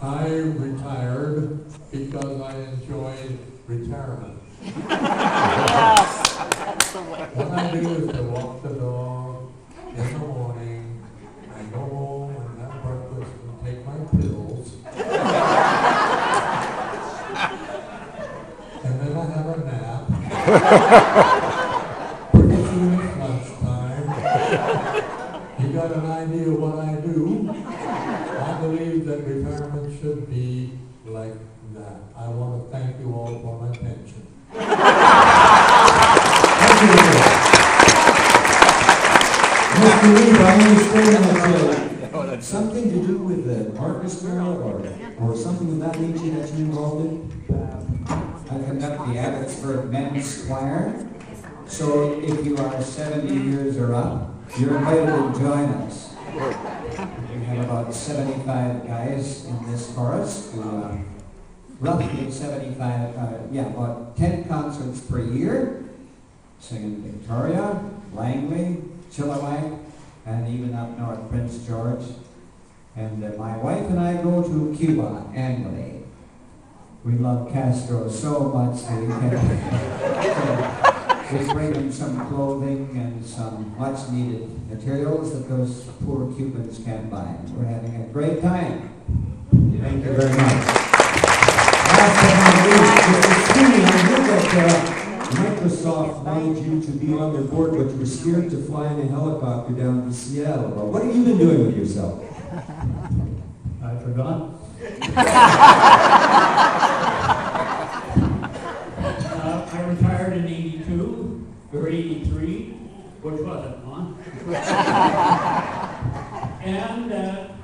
I retired because I enjoyed retirement. Yes, that's the way. What I do is I walk the dog in the morning, I go home and have breakfast and take my pills. And then I have a nap. Pretty soon it's lunchtime. You got an idea of what I do? I believe that retirement should be like that. I want to thank you all for my pension. Mr. Reed, I understand that's something to do with the orchestra or something of that nature that you're involved in? I conduct the Abbotsford Men's Choir. So if you are 70 years or up, you're invited to join us. We have about 75 guys in this chorus, roughly 75, about 10 concerts per year, singing Victoria, Langley, Chilliwack, and even up north, Prince George. And my wife and I go to Cuba annually. We love Castro so much that we bring him some clothing and some much needed materials that those poor Cubans can't buy. We're having a great time. Thank you very much. Last but not least, Mr. Sweeney, I heard that Microsoft wanted you to be on their board, but you were scared to fly in a helicopter down to Seattle. Well, what have you been doing with yourself? I forgot. I retired in 82 or 83, which was it, huh? And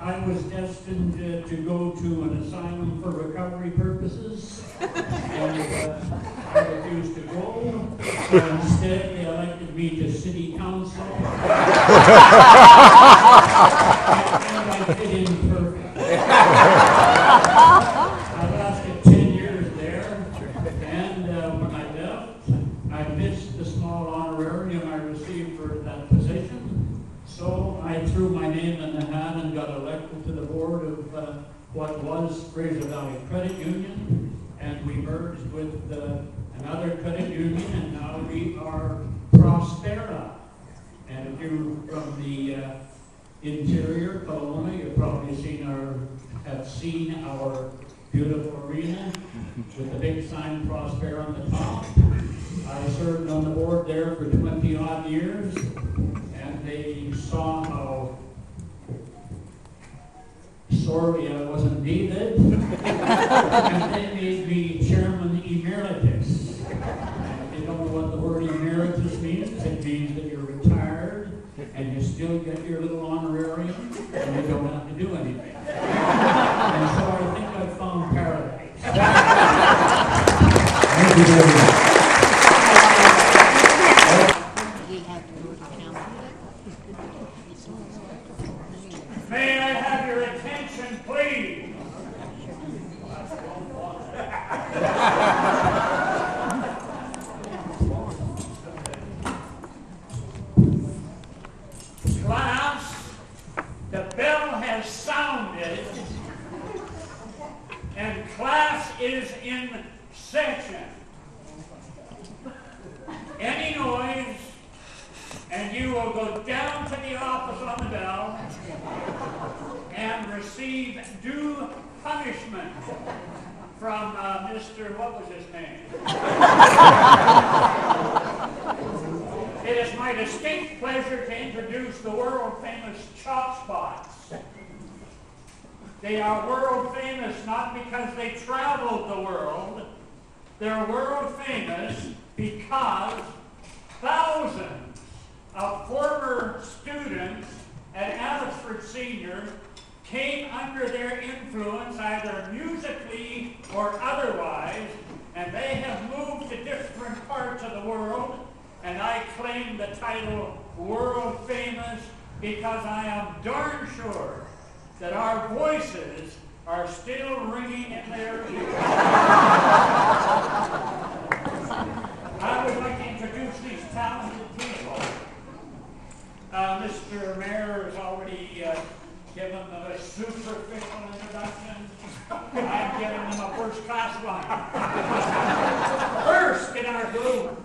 I was destined to go to an asylum for recovery purposes, and I refused to go. So instead, they elected me to city council, and I fit in perfectly. I lasted 10 years there, and when I left, I missed the small honorarium I received for that position. So I threw my name in the hat and got elected to the board of what was Fraser Valley Credit Union, and we merged with another credit union, and now we are Prospera. And if you're from the interior, Kelowna, you've probably have seen our beautiful arena with the big sign Prospera on the top. I served on the board there for 20 odd years, and they saw how sorry I wasn't needed, and they made me chairman emeritus. And if you don't know what the word emeritus means, it means that you're retired and you still get your little honorarium and you don't have to do anything. And so I think I've found paradise. Thank you very much. May I have your attention, please? Class, the bell has sounded, and class is in session. Any noise, and you will go down to the office on the bell and receive due punishment from Mr. what was his name? It is my distinct pleasure to introduce the world-famous Chop Spots. They are world-famous not because they traveled the world. They're world-famous because thousands of former students at Abbotsford Senior came under their influence either musically or otherwise, and they have moved to different parts of the world, and I claim the title world famous because I am darn sure that our voices are still ringing in their ears. I would like to introduce these talented people. Mr. Mayor has already given a superficial introduction. I'm giving them a first-class line. First in our group,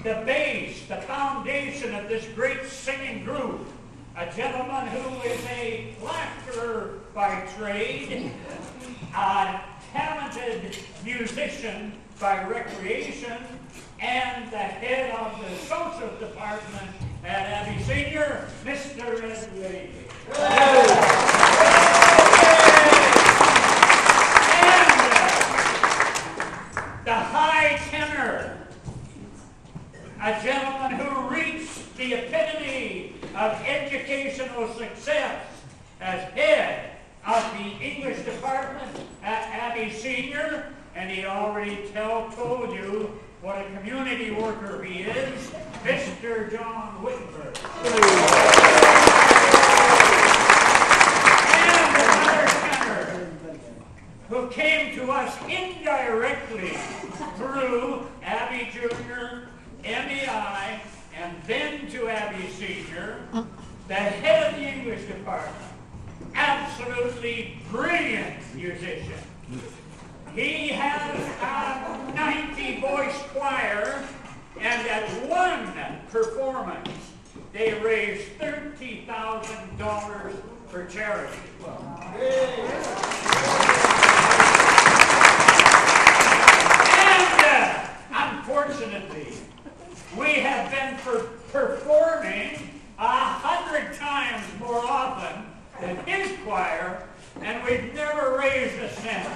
the base, the foundation of this great singing group, a gentleman who is a plasterer by trade, a talented musician by recreation, and the head of the social department at Abbey Senior, Mr. Ed Lee. The high tenor, a gentleman who reached the epitome of educational success as head of the English department at Abbey Senior, and he already told you what a community worker he is, Mr. John Wittenberg. And another tenor who came to us indirectly through Abbey Junior, MEI, and then to Abbey Senior, the head of the English department, absolutely brilliant musician. He has a 90-voice choir, and at one performance, they raised $30,000 for charity. And unfortunately, we have been performing 100 times more often than his choir, and we've never raised a cent.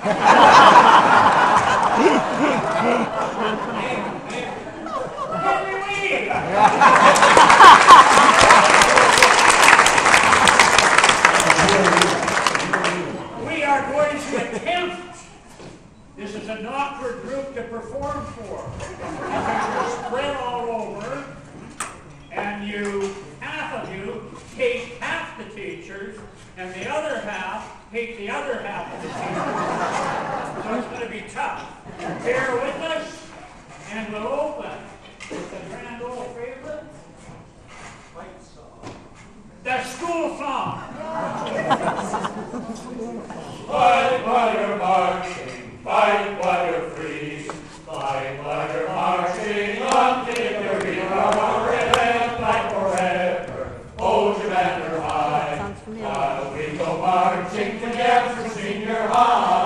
We are going to attempt, this is an awkward group to perform for, because you're spread all over, and half of you hate half the teachers, and the other half hate the other half of the teachers. So it's going to be tough. Bear with us, and we'll open with the grand old favorite, the school song. Fight while you're marching, fight while you're free, fight while you're marching on victory. Fight forever, hold your banner high, while we go marching together for senior high.